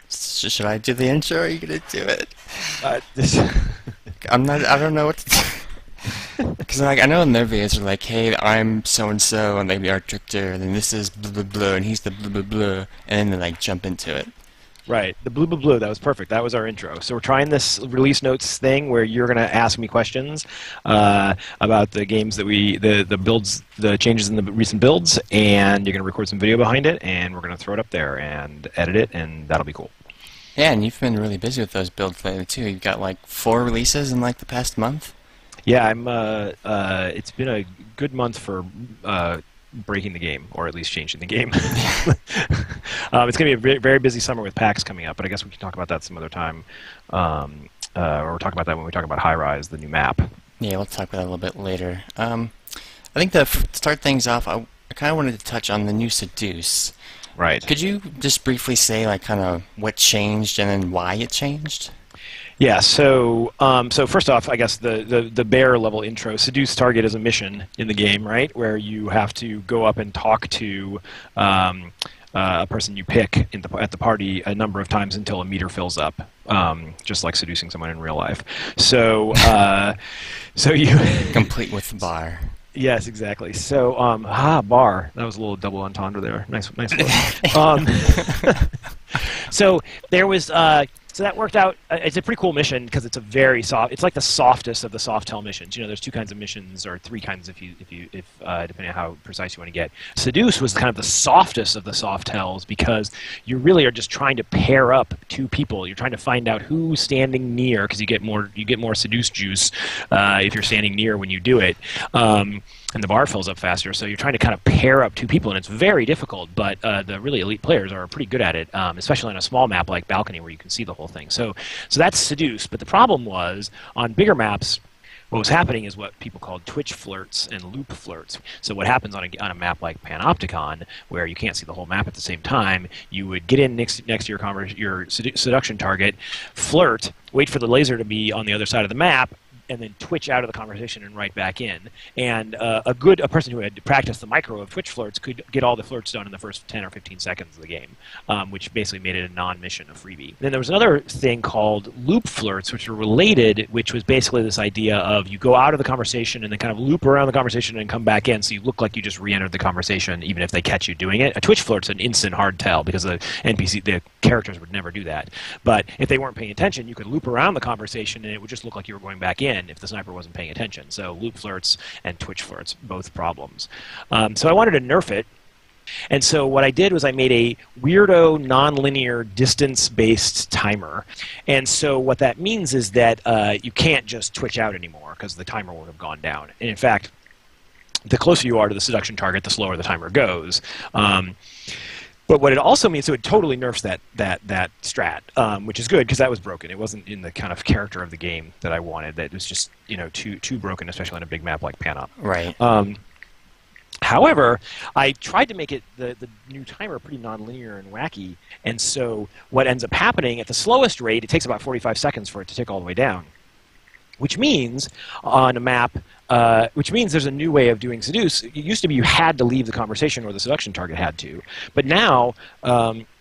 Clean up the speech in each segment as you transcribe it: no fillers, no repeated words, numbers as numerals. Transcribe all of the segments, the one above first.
Should I do the intro or are you gonna do it? This, I'm not. I don't know what to do. Because like I know in their videos are like, hey, I'm so and so, and they are Drifter, and then this is blah blah blah, and he's the blah blah blah, and then they like jump into it. right, the blue, blue, blue. That was perfect. That was our intro. So we're trying this release notes thing where you're going to ask me questions about the games that the builds, the changes in the recent builds, and you're going to record some video behind it, and we're going to throw it up there and edit it, and that'll be cool. Yeah, and you've been really busy with those builds lately too. You've got like 4 releases in like the past month. Yeah, it's been a good month for breaking the game, or at least changing the game. It's going to be a very, very busy summer with PAX coming up, but I guess we can talk about that some other time. Or we'll talk about that when we talk about High Rise, the new map. Yeah, we'll talk about that a little bit later. I think to start things off, I kind of wanted to touch on the new Seduce. Right. Could you just briefly say like kind of what changed and then why it changed? Yeah, so first off, I guess the bare level intro, Seduce Target is a mission in the game, right? Where you have to go up and talk to a person you pick at the party a number of times until a meter fills up, just like seducing someone in real life. So so you Complete with the bar. Yes, exactly. So, bar. That was a little double entendre there. Nice word. So there was, so that worked out. It's a pretty cool mission because it's a very soft. It's like the softest of the soft tell missions. You know, there's 2 kinds of missions, or 3 kinds if depending on how precise you want to get. Seduce was kind of the softest of the soft tells because you really are just trying to pair up 2 people. You're trying to find out who's standing near because you get more seduce juice if you're standing near when you do it. And the bar fills up faster, so you're trying to kind of pair up 2 people, and it's very difficult, but the really elite players are pretty good at it, especially on a small map like Balcony where you can see the whole thing. So that's Seduce, but the problem was, on bigger maps, what was happening is what people called twitch flirts and loop flirts. So what happens on a map like Panopticon, where you can't see the whole map at the same time, you would get in next to your seduction target, flirt, wait for the laser to be on the other side of the map, and then twitch out of the conversation and right back in. And a person who had practiced the micro of twitch flirts could get all the flirts done in the first 10 or 15 seconds of the game, which basically made it a non-mission, a freebie. Then there was another thing called loop flirts, which were related, which was basically this idea of you go out of the conversation and then kind of loop around the conversation and come back in, so you look like you just re-entered the conversation even if they catch you doing it. A twitch flirt's an instant hard tell because the characters would never do that. But if they weren't paying attention, you could loop around the conversation and it would just look like you were going back in if the sniper wasn't paying attention. So loop flirts and twitch flirts, both problems. So I wanted to nerf it. And so what I did was I made a weirdo, nonlinear, distance-based timer. And so what that means is that you can't just twitch out anymore because the timer would have gone down. And in fact, the closer you are to the seduction target, the slower the timer goes. But what it also means, so it totally nerfs that strat, which is good because that was broken. It wasn't in the kind of character of the game that I wanted. That was just too broken, especially on a big map like Panop. Right. However, I tried to make it the new timer pretty nonlinear and wacky, and so what ends up happening at the slowest rate, it takes about 45 seconds for it to tick all the way down. Which means on a map, which means there's a new way of doing Seduce. It used to be you had to leave the conversation or the seduction target had to. But now,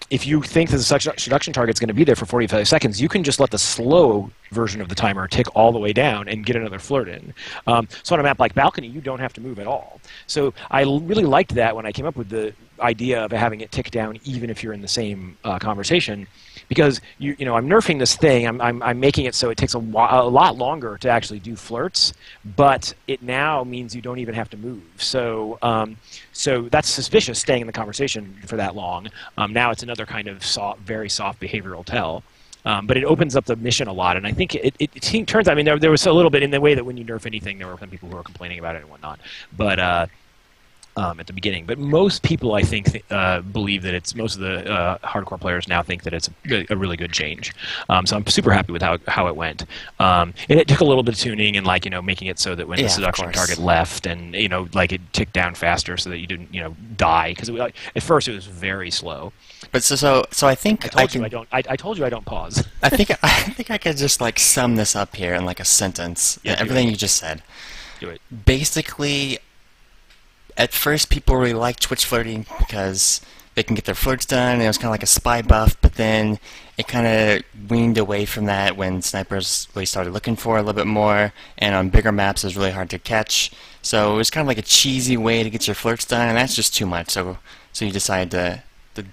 if you think that the seduction target's going to be there for 45 seconds, you can just let the slow version of the timer tick all the way down and get another flirt in. So on a map like Balcony, you don't have to move at all. So I really liked that when I came up with the idea of having it tick down even if you're in the same conversation. Because I'm nerfing this thing. I'm making it so it takes a lot longer to actually do flirts, but it now means you don't even have to move. So so that's suspicious, staying in the conversation for that long. Now it's another kind of very soft behavioral tell. But it opens up the mission a lot, and I think it turns out, I mean, there was a little bit in the way that when you nerf anything, there were some people who were complaining about it and whatnot. But at the beginning. But most people, I think, believe that most of the hardcore players now think that it's a really good change. So I'm super happy with how it went. And it took a little bit of tuning and making it so that when the seduction target left and it ticked down faster so that you didn't die, because at first it was very slow. But so I think I told you I don't pause. I think I could just sum this up here in a sentence. Yeah, everything you just said. Do it. Basically, at first people really liked Twitch flirting because they can get their flirts done, and it was kind of like a spy buff, but then it kind of weaned away from that when snipers really started looking for it a little bit more, and on bigger maps it was really hard to catch. So it was kind of like a cheesy way to get your flirts done, and that's just too much. So you decided to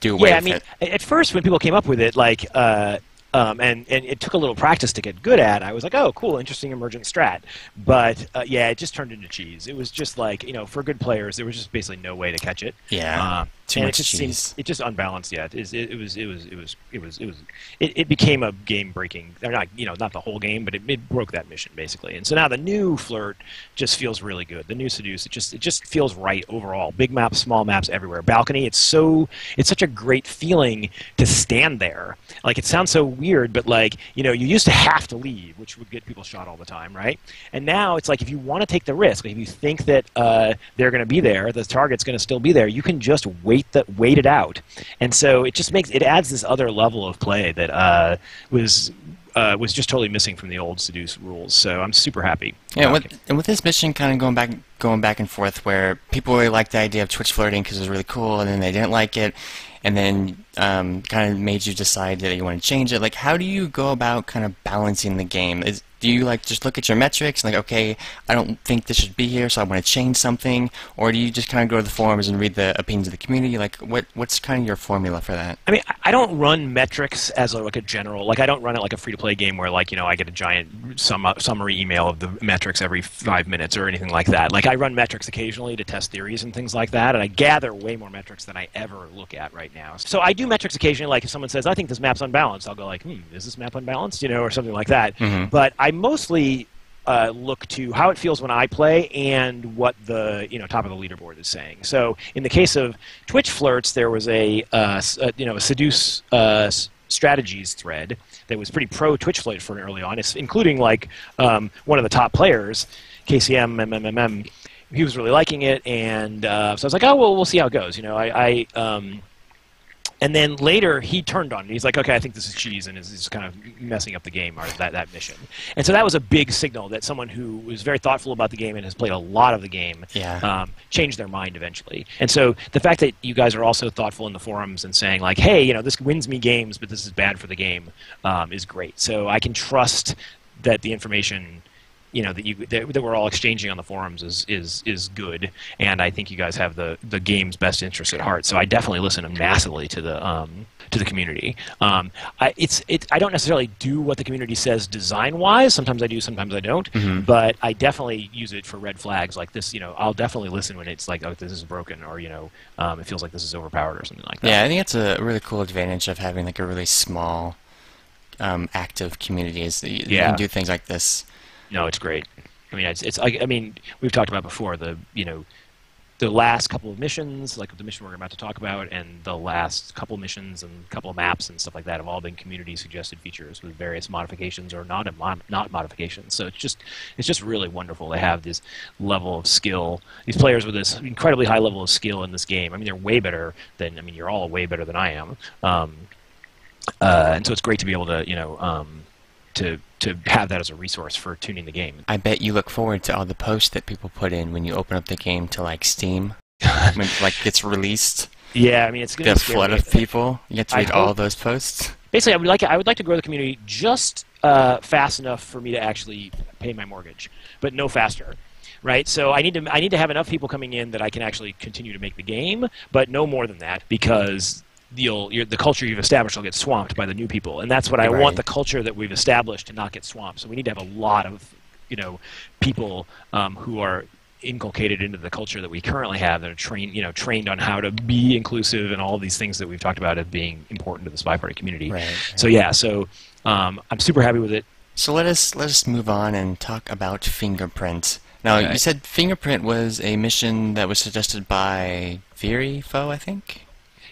do away with it. At first when people came up with it, like, and it took a little practice to get good at. I was like, oh, cool, interesting emergent strat. But yeah, it just turned into cheese. It was just like, for good players, there was just basically no way to catch it. Yeah, too much cheese. It just unbalanced. Yeah, it became a game breaking. Or not, not the whole game, but it broke that mission basically. And so now the new flirt just feels really good. The new seduce, it just feels right overall. Big maps, small maps everywhere. Balcony, it's such a great feeling to stand there. Like, it sounds so weird, but like, you used to have to leave, which would get people shot all the time, right? And now it's like, if you want to take the risk, like if you think that they're going to be there, the target's going to still be there, you can just wait it out. And so it just adds this other level of play that was just totally missing from the old Seduce rules. So I'm super happy. Yeah, and with this mission kind of going back and forth, where people really liked the idea of Twitch flirting because it was really cool, and then they didn't like it, and then kind of made you decide that you want to change it. Like, how do you go about kind of balancing the game? Do you like just look at your metrics and like, okay, I don't think this should be here, so I want to change something? Or do you just kind of go to the forums and read the opinions of the community? Like, what's kind of your formula for that? I mean, I don't run metrics as like a general, like I don't run it like a free-to-play game where like, I get a giant summary email of the metrics every 5 minutes or anything like that. Like, I run metrics occasionally to test theories and things like that, and I gather way more metrics than I ever look at right now. So I do metrics occasionally, like if someone says, I think this map's unbalanced, I'll go like, is this map unbalanced? Or something like that. Mm-hmm. But I mostly look to how it feels when I play and what the top of the leaderboard is saying. So in the case of Twitch flirts, there was a Seduce strategies thread that was pretty pro Twitch flirt for early on, including like one of the top players, Kcmmmmm. He was really liking it, and so I was like, oh well, we'll see how it goes. And then later he turned on it. He's like, okay, I think this is cheese, and is kind of messing up the game or that mission. And so that was a big signal that someone who was very thoughtful about the game and has played a lot of the game changed their mind eventually. And so the fact that you guys are also thoughtful in the forums and saying like, hey, this wins me games, but this is bad for the game, is great. So I can trust that the information that we're all exchanging on the forums is good, and I think you guys have the game's best interest at heart. So I definitely listen massively to the community. I don't necessarily do what the community says design-wise. Sometimes I do, sometimes I don't. Mm-hmm. But I definitely use it for red flags like this. I'll definitely listen when it's like, oh, this is broken, or it feels like this is overpowered or something like that. Yeah, I think it's a really cool advantage of having like a really small, active community. Is that you can do things like this. No, it's great. I mean, it's like, I mean, we've talked about before the last couple of missions, like the mission we're about to talk about, and the last couple missions and couple of maps and stuff like that have all been community suggested features with various modifications or not modifications. So it's just really wonderful to have this level of skill, these players with this incredibly high level of skill in this game. I mean, they're way better than, you're all way better than I am. And so it's great to be able to, to have that as a resource for tuning the game. I bet you look forward to all the posts that people put in when you open up the game to like Steam, when it like gets released. Yeah, I mean, it's going to be the flood of people. You get to read all those posts. Basically, I would like to grow the community just fast enough for me to actually pay my mortgage, but no faster. Right, so I need to have enough people coming in that I can actually continue to make the game, but no more than that, because the culture you've established will get swamped by the new people, and that's what I want, the culture that we've established to not get swamped. So we need to have a lot of people who are inculcated into the culture that we currently have, that are trained on how to be inclusive and all of these things that we've talked about as being important to the Spyparty community. Right. So yeah, I'm super happy with it. So let us move on and talk about Fingerprint. Now, you said Fingerprint was a mission that was suggested by Virifaux, I think?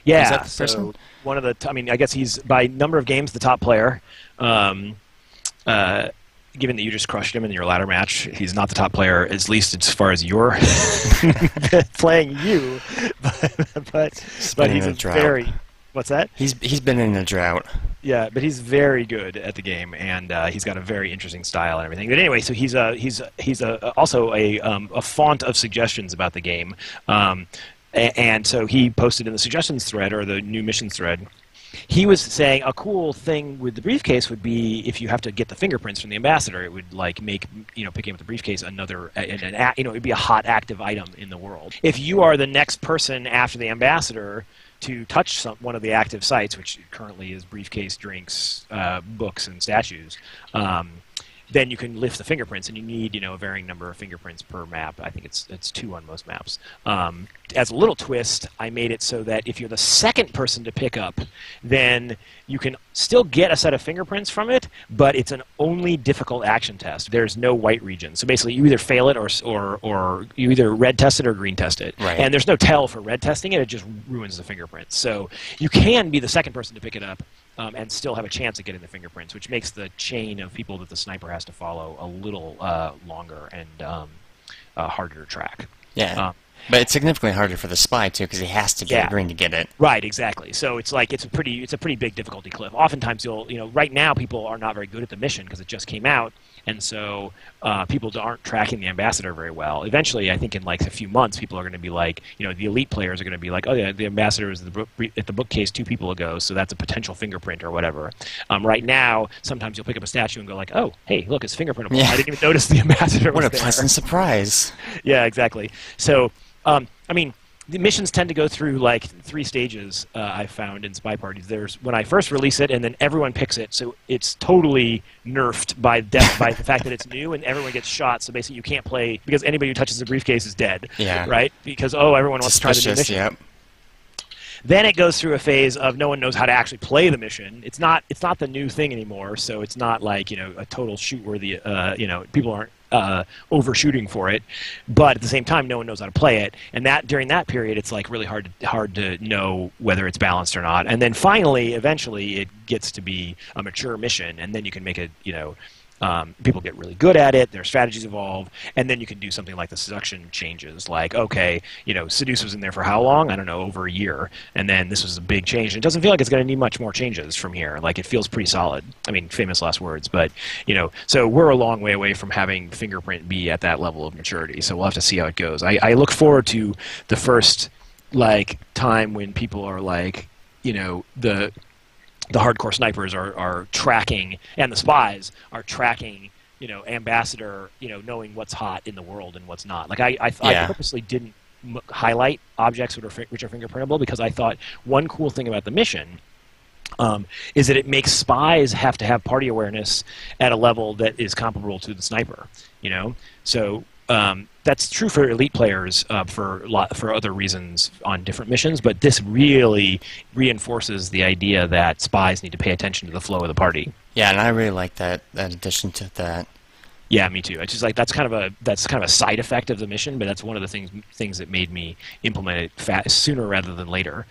Yeah, is that the person? So one of the, I guess he's, by number of games, the top player. Given that you just crushed him in your ladder match, he's not the top player, at least as far as you're playing you. But he's a very... What's that? He's been in a drought. Yeah, but he's very good at the game, and he's got a very interesting style and everything. But anyway, so he's also a font of suggestions about the game. And so he posted in the suggestions thread, or the new missions thread, he was saying a cool thing with the briefcase would be if you have to get the fingerprints from the ambassador, it would like make picking up the briefcase it'd be a hot active item in the world. If you are the next person after the ambassador to touch one of the active sites, which currently is briefcase, drinks, books, and statues, then you can lift the fingerprints, and you need a varying number of fingerprints per map. I think it's 2 on most maps. As a little twist, I made it so that if you're the second person to pick up, then you can still get a set of fingerprints from it, but it's an only difficult action test. There's no white region. So basically, you either fail it or you either red test it or green test it. Right. And there's no tell for red testing it. It just ruins the fingerprints. So you can be the second person to pick it up and still have a chance at getting the fingerprints, which makes the chain of people that the sniper has to follow a little longer and harder to track. Yeah. But it's significantly harder for the spy too, because he has to get green to get it. Right, exactly. So it's like it's a pretty big difficulty cliff. Oftentimes right now people are not very good at the mission because it just came out, and so people aren't tracking the ambassador very well. Eventually, I think in like a few months, people are going to be like, the elite players are going to be like, oh yeah, the ambassador was at the bookcase 2 people ago, so that's a potential fingerprint or whatever. Right now, sometimes you'll pick up a statue and go like, oh, hey, look, it's fingerprintable. Yeah. I didn't even notice the ambassador was there. What a pleasant surprise. Yeah, exactly. So. The missions tend to go through like 3 stages. I found in spy parties. There's when I first release it, and then everyone picks it, so it's totally nerfed by the fact that it's new, and everyone gets shot. So basically, you can't play because anybody who touches the briefcase is dead. Yeah. Right? Because everyone wants to try the new mission. Yep. Then it goes through a phase of no one knows how to actually play the mission. It's not the new thing anymore, so it's not like a total shoot-worthy. People aren't overshooting for it, but at the same time, no one knows how to play it. And during that period, it's like really hard to know whether it's balanced or not. And then finally, eventually, it gets to be a mature mission, and then you can make it. People get really good at it, their strategies evolve, and then you can do something like the seduction changes. Like, okay, Seduce was in there for how long? I don't know, over a year. And then this was a big change. And it doesn't feel like it's going to need much more changes from here. Like, it feels pretty solid. I mean, famous last words. But, so we're a long way away from having Fingerprint be at that level of maturity. So we'll have to see how it goes. I look forward to the first, time when people are the hardcore snipers are tracking, and the spies are tracking, ambassador, knowing what's hot in the world and what's not. Like I purposely didn't highlight objects which are fingerprintable because I thought one cool thing about the mission is that it makes spies have to have party awareness at a level that is comparable to the sniper. So. That's true for elite players for other reasons on different missions, but this really reinforces the idea that spies need to pay attention to the flow of the party. Yeah, and I really like that addition to that. Yeah, me too. It's just like that's kind of a side effect of the mission, but that's one of the things that made me implement it sooner rather than later.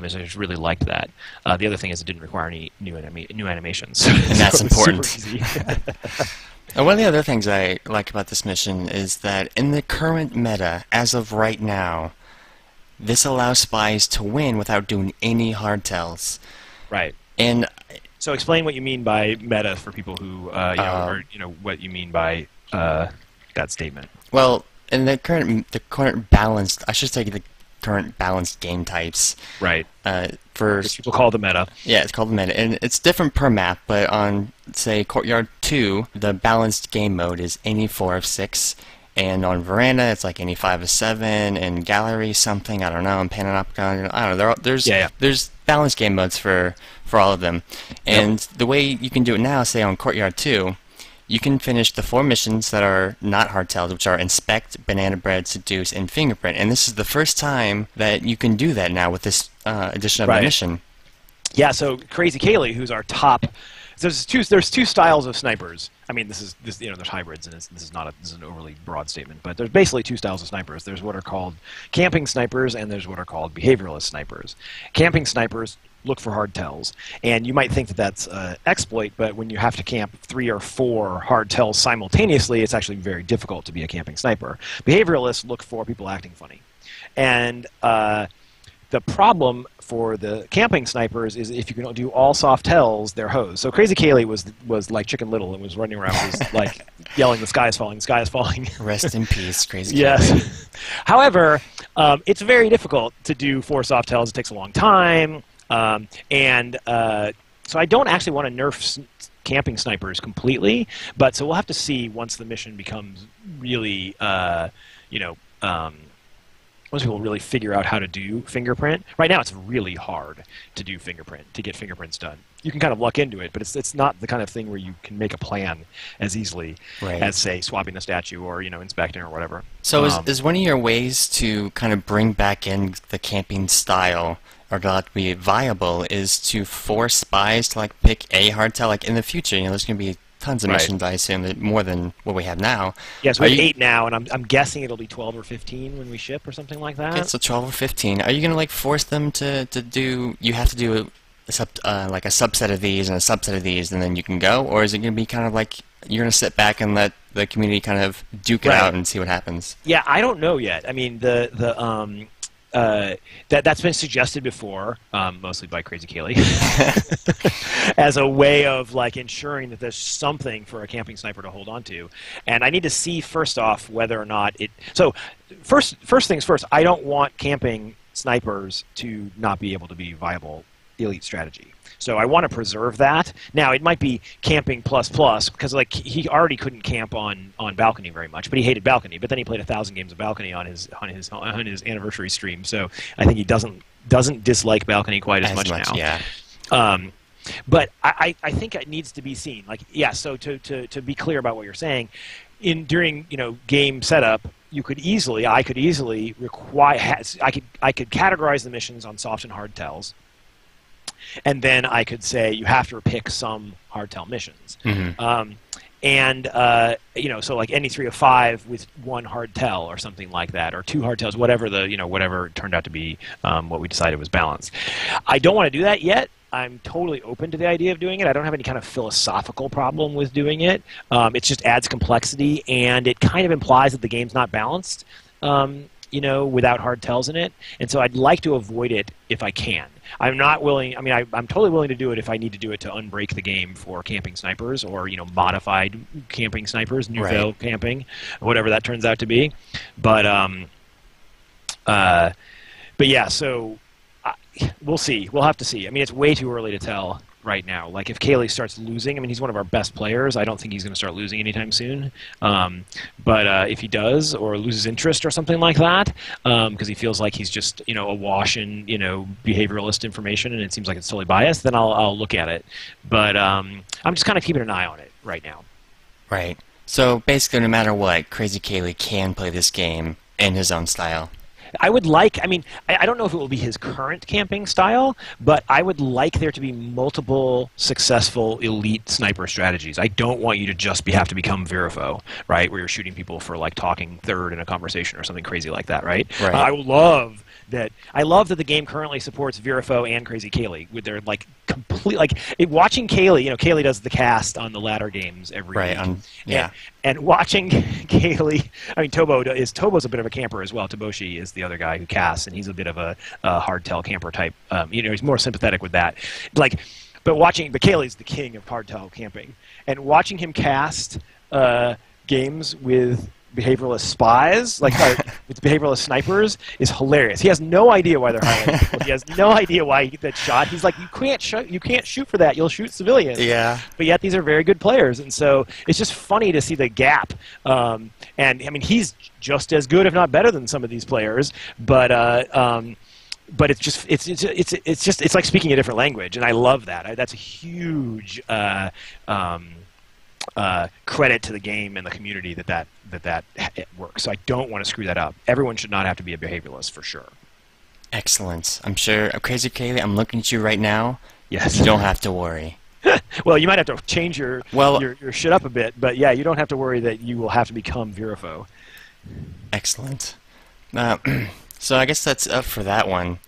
Is I just really liked that. The other thing is it didn't require any new animations, and that's important. Super easy. And one of the other things I like about this mission is that in the current meta, as of right now, this allows spies to win without doing any hardtails. Right. And so explain what you mean by meta for people who, what you mean by that statement. Well, in the current balanced, I should say the current balanced game types. Right. Which people call the meta. Yeah, it's called the meta, and it's different per map. But on, say, Courtyard 2, the balanced game mode is any 4 of 6, and on Veranda it's like any 5 of 7, and Gallery something, I don't know, and Panopticon, I don't know. There's balanced game modes for all of them, and the way you can do it now, say on Courtyard 2. You can finish the 4 missions that are not hardtailed, which are Inspect, Banana Bread, Seduce, and Fingerprint. And this is the first time that you can do that now with this edition of the mission. Yeah, so Crazy Kaylee, who's our top... There's two styles of snipers. I mean, there's hybrids, and this is an overly broad statement, but there's basically 2 styles of snipers. There's what are called camping snipers, and there's what are called behavioralist snipers. Camping snipers look for hard tells, and you might think that that's exploit, but when you have to camp 3 or 4 hard tells simultaneously, it's actually very difficult to be a camping sniper. Behavioralists look for people acting funny, and the problem for the camping snipers is if you can do all soft tells, they're hoes. So Crazy Kaylee was like Chicken Little and was running around was like yelling, "The sky is falling! The sky is falling!" Rest in peace, Crazy Kaylee. Yes. However, it's very difficult to do 4 soft tells. It takes a long time. So I don't actually want to nerf camping snipers completely, but so we'll have to see once the mission becomes really, once people really figure out how to do fingerprint. Right now, it's really hard to do fingerprint, to get fingerprints done. You can kind of luck into it, but it's not the kind of thing where you can make a plan as easily as, say, swapping the statue or inspecting or whatever. So is one of your ways to kind of bring back in the camping style, or to let it be viable, is to force spies to like pick a hardtail? Like in the future, there's going to be tons of missions, I assume, that more than what we have now. Yes, we have 8 now, and I'm guessing it'll be 12 or 15 when we ship or something like that. Okay, so 12 or 15. Are you going to like force them to do? You have to do like a subset of these and a subset of these, and then you can go, or is it going to be kind of like you're going to sit back and let the community kind of duke it out and see what happens? Yeah, I don't know yet. I mean, that's been suggested before, mostly by Crazy Kaylee, as a way of like ensuring that there's something for a camping sniper to hold on to. And I need to see first off whether or not it. So first things first, I don't want camping snipers to not be able to be viable elite strategy. So I want to preserve that. Now it might be camping plus because like he already couldn't camp on balcony very much, but he hated balcony. But then he played 1,000 games of balcony on his anniversary stream. So I think he doesn't dislike balcony quite as much now. Yeah. But I think it needs to be seen. Like So to be clear about what you're saying, during game setup, I could easily require. I could categorize the missions on soft and hard tells. And then I could say you have to pick some hardtail missions. So like any 3 of 5 with 1 hardtail or something like that, or 2 hardtails, whatever whatever turned out to be what we decided was balanced. I don't want to do that yet. I'm totally open to the idea of doing it. I don't have any kind of philosophical problem with doing it. It just adds complexity, and it kind of implies that the game's not balanced, without hardtails in it. And so I'd like to avoid it if I can. I'm not willing. I mean, I'm totally willing to do it if I need to do it to unbreak the game for camping snipers or modified camping snipers, Nouveau camping, whatever that turns out to be. But yeah. So we'll see. We'll have to see. I mean, it's way too early to tell right now. Like if Kaylee starts losing, I mean, he's one of our best players. I don't think he's going to start losing anytime soon. But if he does, or loses interest or something like that, because he feels like he's just awash in behavioralist information, and it seems like it's totally biased, then I'll look at it. But I'm just kind of keeping an eye on it right now. Right. So basically, no matter what, Crazy Kaylee can play this game in his own style. I would like, I mean, I don't know if it will be his current camping style, but I would like there to be multiple successful elite sniper strategies. I don't want you to just have to become Virifaux, right, where you're shooting people for like talking third in a conversation or something crazy like that, right? I love that. I love that the game currently supports Virifaux and Crazy Kaylee with their like complete watching Kaylee. Kaylee does the cast on the ladder games every week. And watching Kaylee, I mean, Tobo's a bit of a camper as well. Toboshi is the other guy who casts, and he's a bit of a hardtail camper type. He's more sympathetic with that. But Kaylee's the king of hardtail camping, and watching him cast games with behavioralist spies, with behavioralist snipers, is hilarious. He has no idea why they're hiring people. He has no idea why he get that shot. He's like, you can't shoot for that. You'll shoot civilians. Yeah. But yet these are very good players, and so it's just funny to see the gap. And I mean, he's just as good, if not better, than some of these players. But it's like speaking a different language, and I love that. That's a huge credit to the game and the community that it works. So I don't want to screw that up. Everyone should not have to be a behavioralist for sure. Excellent. I'm sure, Crazy Kaylee, I'm looking at you right now. Yes. You don't have to worry. Well, you might have to change your shit up a bit, but yeah, you don't have to worry that you will have to become Virifaux. Excellent. So I guess that's up for that one.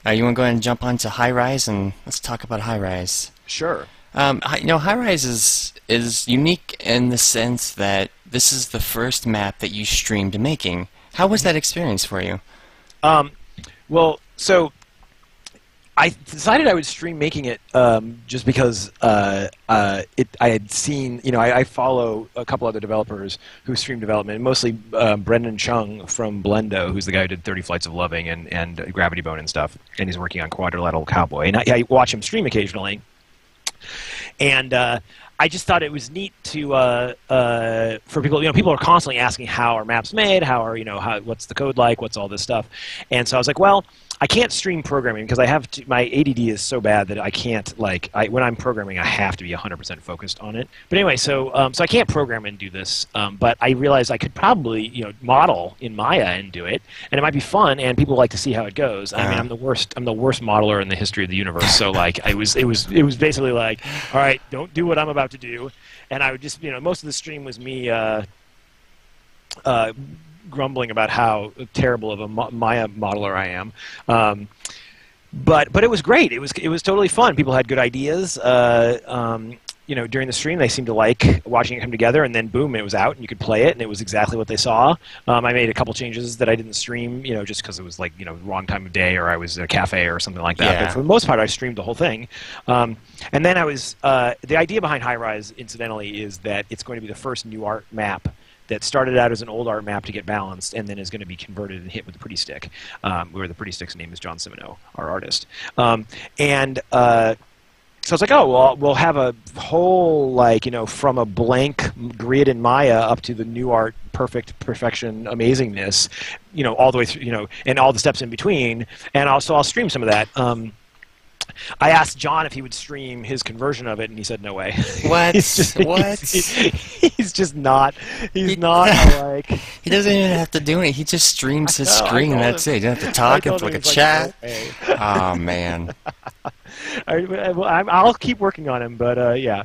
You want to go ahead and jump on to High Rise, and let's talk about High Rise. Sure. High Rise is unique in the sense that this is the first map that you streamed making. How was that experience for you? Well, so I decided I would stream making it just because I had seen, I follow a couple other developers who stream development, mostly Brendan Chung from Blendo, who's the guy who did 30 Flights of Loving and Gravity Bone and stuff, and he's working on Quadrilateral Cowboy. And I watch him stream occasionally. And I just thought it was neat to for people. People are constantly asking how are maps made, what's the code like, what's all this stuff. And so I was like, well, I can't stream programming because I have to, my ADD is so bad that I can't when I'm programming I have to be 100% focused on it. But anyway, so I can't program and do this. But I realized I could probably model in Maya and do it, and it might be fun, and people like to see how it goes. I mean, I'm the worst modeler in the history of the universe. So it was basically like, all right, don't do what I'm about to do, and I would just most of the stream was me grumbling about how terrible of a Maya modeler I am, but it was great. It was totally fun. People had good ideas. During the stream, they seemed to like watching it come together, and then boom, it was out, and you could play it, and it was exactly what they saw. I made a couple changes that I didn't stream, just because it was wrong time of day, or I was at a cafe or something like that. Yeah. But for the most part, I streamed the whole thing. And then I was the idea behind High Rise, incidentally, is that it's going to be the first new art map that started out as an old art map to get balanced, and then is going to be converted and hit with the Pretty Stick, where the Pretty Stick's name is John Simoneau, our artist. So I was like, oh, well, we'll have a whole, from a blank grid in Maya up to the new art perfection, amazingness, all the way through, and all the steps in between. And I'll stream some of that. I asked John if he would stream his conversion of it, and he said no way. What? What? He's just not. He doesn't even have to do it. He just streams his screen. That's it. He doesn't have to talk and like a chat. No, oh man. I'll keep working on him, but yeah.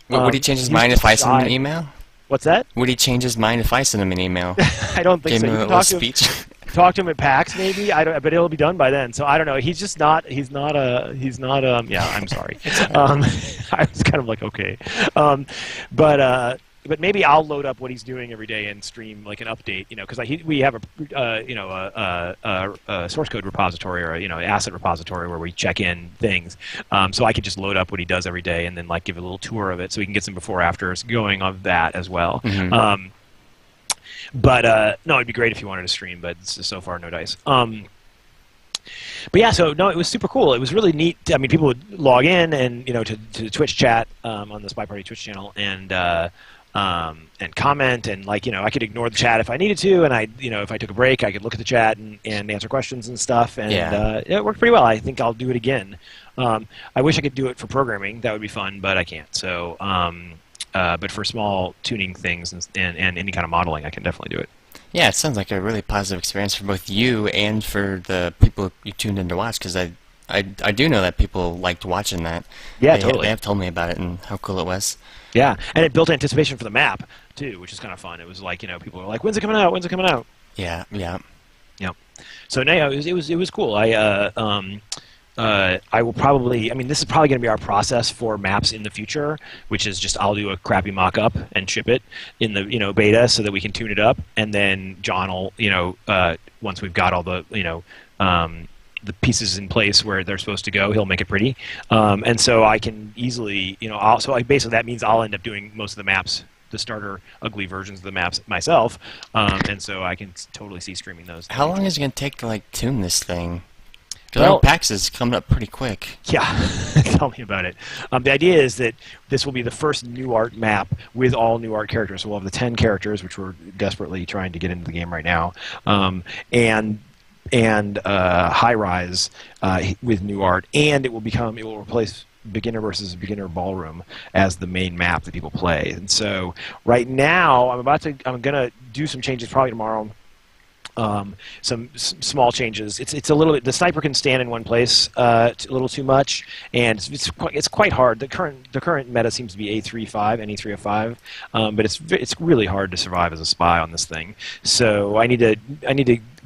Would he change his mind if I send him an email? What's that? Would he change his mind if I send him an email? I don't think Give so. him a little speech. Talk to him at PAX maybe. I don't, but it'll be done by then. So I don't know. He's just not. He's not. Yeah, I'm sorry. I was kind of like okay, but maybe I'll load up what he's doing every day and stream like an update. Because we have a source code repository or asset repository where we check in things. So I could just load up what he does every day and then give a little tour of it so we can get some before afters going of that as well. Mm-hmm. But no, it'd be great if you wanted to stream, but so far no dice. But yeah, so no, it was super cool. It was really neat. I mean, people would log in and to Twitch chat on the Spyparty Twitch channel and comment and I could ignore the chat if I needed to, and if I took a break, I could look at the chat and answer questions and stuff. And it worked pretty well. I think I'll do it again. I wish I could do it for programming. That would be fun, but I can't. So. But for small tuning things and any kind of modeling, I can definitely do it. Yeah, it sounds like a really positive experience for both you and for the people you tuned in to watch, because I do know that people liked watching that. Yeah, totally. They have told me about it and how cool it was. Yeah, and it built anticipation for the map, too, which is kind of fun. It was people were like, when's it coming out? When's it coming out? Yeah, yeah. Yeah. So, no, it was cool. I will probably, this is probably going to be our process for maps in the future, which is just I'll do a crappy mock-up and ship it in the beta so that we can tune it up, and then John will once we've got all the the pieces in place where they're supposed to go, he'll make it pretty, and so I can easily basically that means I'll end up doing most of the maps, the starter ugly versions of the maps myself, and so I can totally see streaming those. How long is it going to take to tune this thing? Because PAX is coming up pretty quick. Yeah, tell me about it. The idea is that this will be the first new art map with all new art characters. So we'll have the 10 characters, which we're desperately trying to get into the game right now, and High Rise with new art, and it will replace Beginner versus Beginner Ballroom as the main map that people play. And so right now, I'm gonna do some changes probably tomorrow. Some small changes. It's a little bit. The sniper can stand in one place a little too much, and it's quite hard. The current meta seems to be A35 and E305, but it's really hard to survive as a spy on this thing. So I need to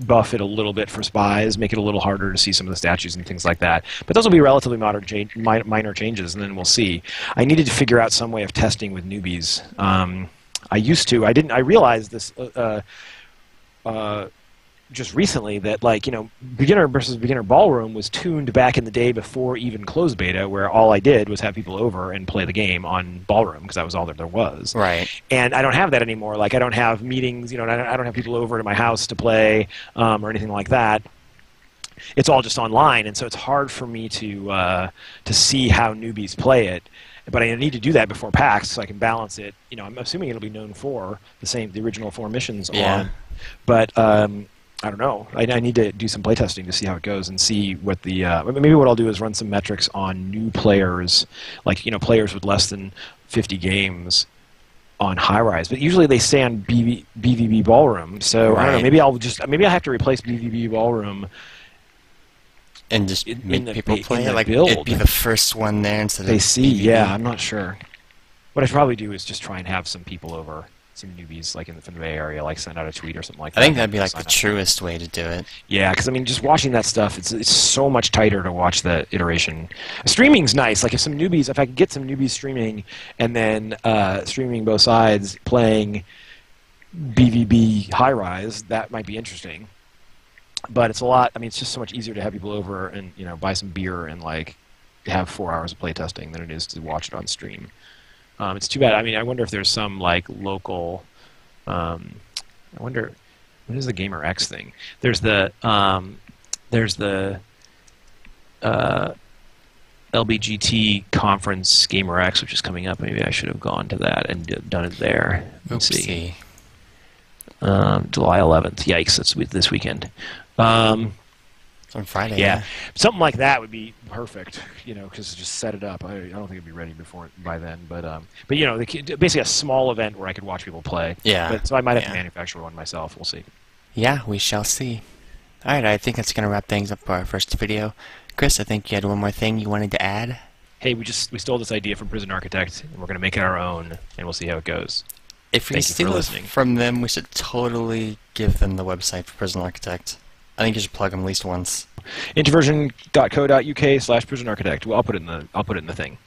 buff it a little bit for spies, make it a little harder to see some of the statues and things like that. But those will be relatively minor changes, and then we'll see. I needed to figure out some way of testing with newbies. I realized this. just recently that, like, beginner versus beginner ballroom was tuned back in the day before even closed beta, where all I did was have people over and play the game on ballroom because that was all that there was. Right. And I don't have that anymore. Like, I don't have meetings, I don't have people over to my house to play or anything like that. It's all just online, and so it's hard for me to see how newbies play it. But I need to do that before PAX so I can balance it. I'm assuming it'll be known for the original 4 missions on. But I don't know. I need to do some playtesting to see how it goes and see what the maybe what I'll do is run some metrics on new players, like players with less than 50 games on high rise. But usually they stay on BVB ballroom. So I don't know. Maybe I have to replace BVB ballroom. And just make people play it, like build. it'd be the first one there instead of KC, BVB. yeah, I'm not sure. What I should probably do is just try and have some people over, some newbies, like in the Bay Area, like send out a tweet or something like that. I think that'd be like the truest way to do it. Yeah, because just watching that stuff, it's so much tighter to watch the iteration. Streaming's nice. Like if I could get some newbies streaming, and then streaming both sides, playing BVB high rise, that might be interesting. But it's a lot. It's just so much easier to have people over and buy some beer and like have 4 hours of playtesting than it is to watch it on stream. It's too bad. I wonder if there's some like local. I wonder what is the Gamer X thing? There's the LBGT conference Gamer X, which is coming up. Maybe I should have gone to that and done it there. Let's see. July 11th. Yikes! That's this weekend. It's on Friday. Yeah, something like that would be perfect. Because just set it up. I don't think it'd be ready by then. But basically a small event where I could watch people play. Yeah. So I might have to manufacture one myself. We'll see. Yeah, we shall see. All right, I think that's gonna wrap things up for our first video. Chris, I think you had one more thing you wanted to add. Hey, we stole this idea from Prison Architect, and we're gonna make it our own, and we'll see how it goes. If we steal it from them, we should totally give them the website for Prison Architect. I think you should plug them at least once. Introversion.co.uk/Prison Architect. Well, I'll put it in the thing.